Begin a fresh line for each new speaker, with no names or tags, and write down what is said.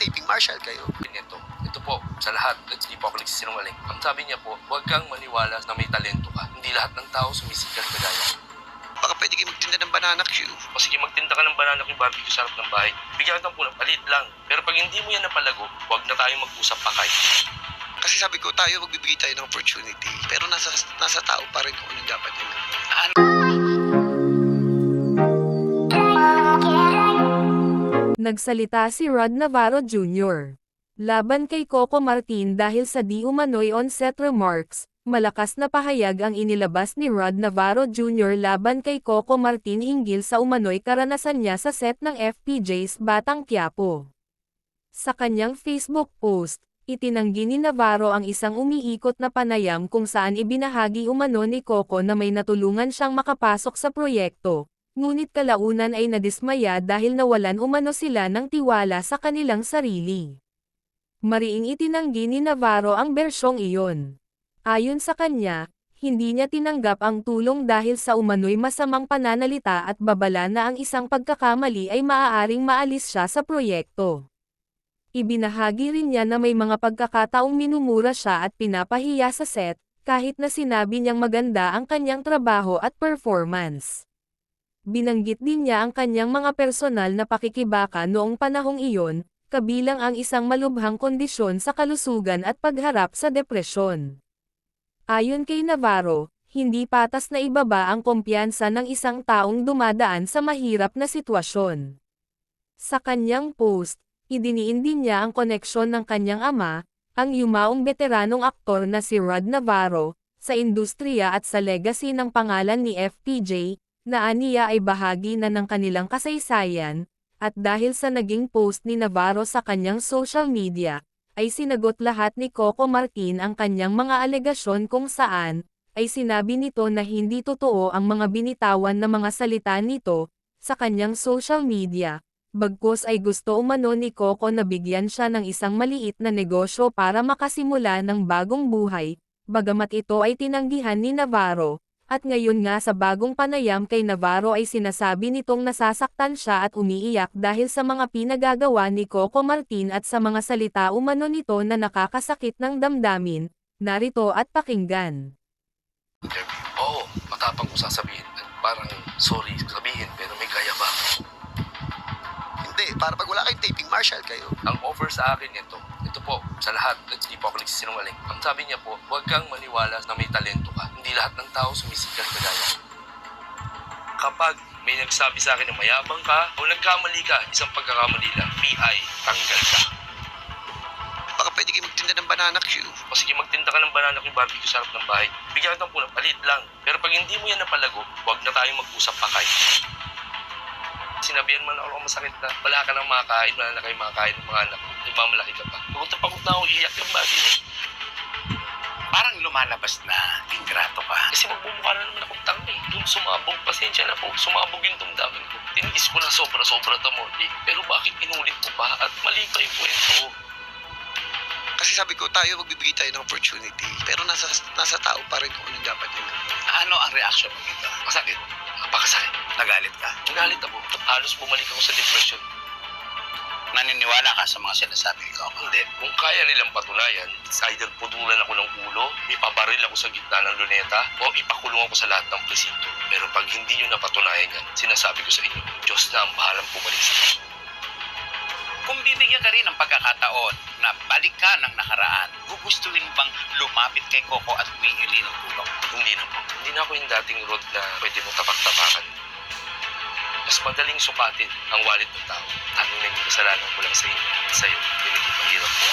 taping, Marshall, kayo.
Ito po, sa lahat, hindi po ako nagsisinungaling. Ang sabi niya po, huwag kang maniwala na may talento ka. Hindi lahat ng tao sumisikat kagaya mo.
Baka pwede kayo magtinda ng banana Q.
O sige, magtinda ka ng banana Q barbecue sa harap ng bahay. Bigyan ka po ng palit lang. Pero pag hindi mo yan napalago, huwag na tayo mag-usap pa kayo.
Kasi sabi ko tayo, magbibigay tayo ng opportunity. Pero nasa tao pa rin kung ano dapat yung
Nagsalita si Rod Navarro Jr. laban kay Coco Martin dahil sa di umano'y on-set remarks. Malakas na pahayag ang inilabas ni Rod Navarro Jr. laban kay Coco Martin hinggil sa umano'y karanasan niya sa set ng FPJ's Batang Quiapo. Sa kanyang Facebook post, itinanggi ni Navarro ang isang umiikot na panayam kung saan ibinahagi umano ni Coco na may natulungan siyang makapasok sa proyekto. Ngunit kalaunan ay nadismaya dahil nawalan umano sila ng tiwala sa kanilang sarili. Mariing itinanggi ni Navarro ang bersyong iyon. Ayon sa kanya, hindi niya tinanggap ang tulong dahil sa umano'y masamang pananalita at babala na ang isang pagkakamali ay maaaring maalis siya sa proyekto. Ibinahagi rin niya na may mga pagkakataong minumura siya at pinapahiya sa set, kahit na sinabi niyang maganda ang kanyang trabaho at performance. Binanggit din niya ang kanyang mga personal na pakikibaka noong panahong iyon, kabilang ang isang malubhang kondisyon sa kalusugan at pagharap sa depresyon. Ayon kay Navarro, hindi patas na ibaba ang kumpiyansa ng isang taong dumadaan sa mahirap na sitwasyon. Sa kanyang post, idiniin din niya ang koneksyon ng kanyang ama, ang yumaong veteranong aktor na si Rod Navarro, sa industriya at sa legacy ng pangalan ni FPJ, na aniya ay bahagi na ng kanilang kasaysayan, at dahil sa naging post ni Navarro sa kanyang social media, ay sinagot lahat ni Coco Martin ang kanyang mga alegasyon kung saan, ay sinabi nito na hindi totoo ang mga binitawan na mga salita nito, sa kanyang social media, bagkus ay gusto umano ni Coco na bigyan siya ng isang maliit na negosyo para makasimula ng bagong buhay, bagamat ito ay tinanggihan ni Navarro. At ngayon nga sa bagong panayam kay Navarro ay sinasabi nitong nasasaktan siya at umiiyak dahil sa mga pinagagawa ni Coco Martin at sa mga salita umano nito na nakakasakit ng damdamin. Narito at pakinggan.
Oo, matapang ko sasabihin. Parang sorry sabihin pero may kaya ba?
Hindi, para pag wala kayong taping, Marshall, kayo.
Ang offer sa akin ito po, sa lahat, hindi po ako nagsisinungaling. Ang sabi niya po, huwag kang maniwala na may talento ka. Hindi lahat ng tao sumisikat kagaya mo. Kapag may nagsabi sa akin na mayabang ka o nagkamali ka, isang pagkakamali lang, PI, tanggal ka.
Baka pwede kayo magtinda ng banana Q.
O sige, magtinda ka ng banana Q barbecue sa harap ng bahay. Bigyan ka po ng palit lang. Pero pag hindi mo yan napalago, huwag na tayong mag-usap pa kayo. Sinabihan man ako masakit na wala ka nang makakain, wala na kayo makakain ng mga anak mo. Mamalaki ka pa. Pagod na ako, iiyak yung bagay mo.
Parang lumalabas na ingrato ka.
Kasi magbumukha na naman akong tanga eh. Doon sumabog, pasensya na po. Sumabog yung damdamin ko. Tinigis ko na sobra-sobra tamoli. Pero bakit inulit mo pa? At mali pa yung kwento ko.
Kasi sabi ko tayo, magbibigay tayo ng opportunity. Pero nasa tao pa rin kung ano dapat yung
Ano ang reaction mo dito?
Masakit. Napakasakit.
Nagalit ka?
Nagalit ako. Halos bumalik ako sa depression.
Naniniwala ka sa mga sinasabi ko?
Hindi. Kung kaya nilang patunayan, it's either pudulan ako ng ulo, ipabaril ako sa gitna ng luneta, o ipakulong ako sa lahat ng presinto. Pero pag hindi nyo napatunayan yan, sinasabi ko sa inyo, Diyos na ang bahalang bumalik sa inyo.
Kung bibigyan ka rin ng pagkakataon na balik ka ng nakaraan, gugustuhin mo bang lumapit kay Coco at humingi ng tulong?
Hindi na po. Hindi na ako yung dating road na pwede mo tapak-tapakan. Mas madaling sukatin ang wallet ng tao. Ang naging kasalanan ko lang sa inyo at sa'yo, hindi naging mahirap po.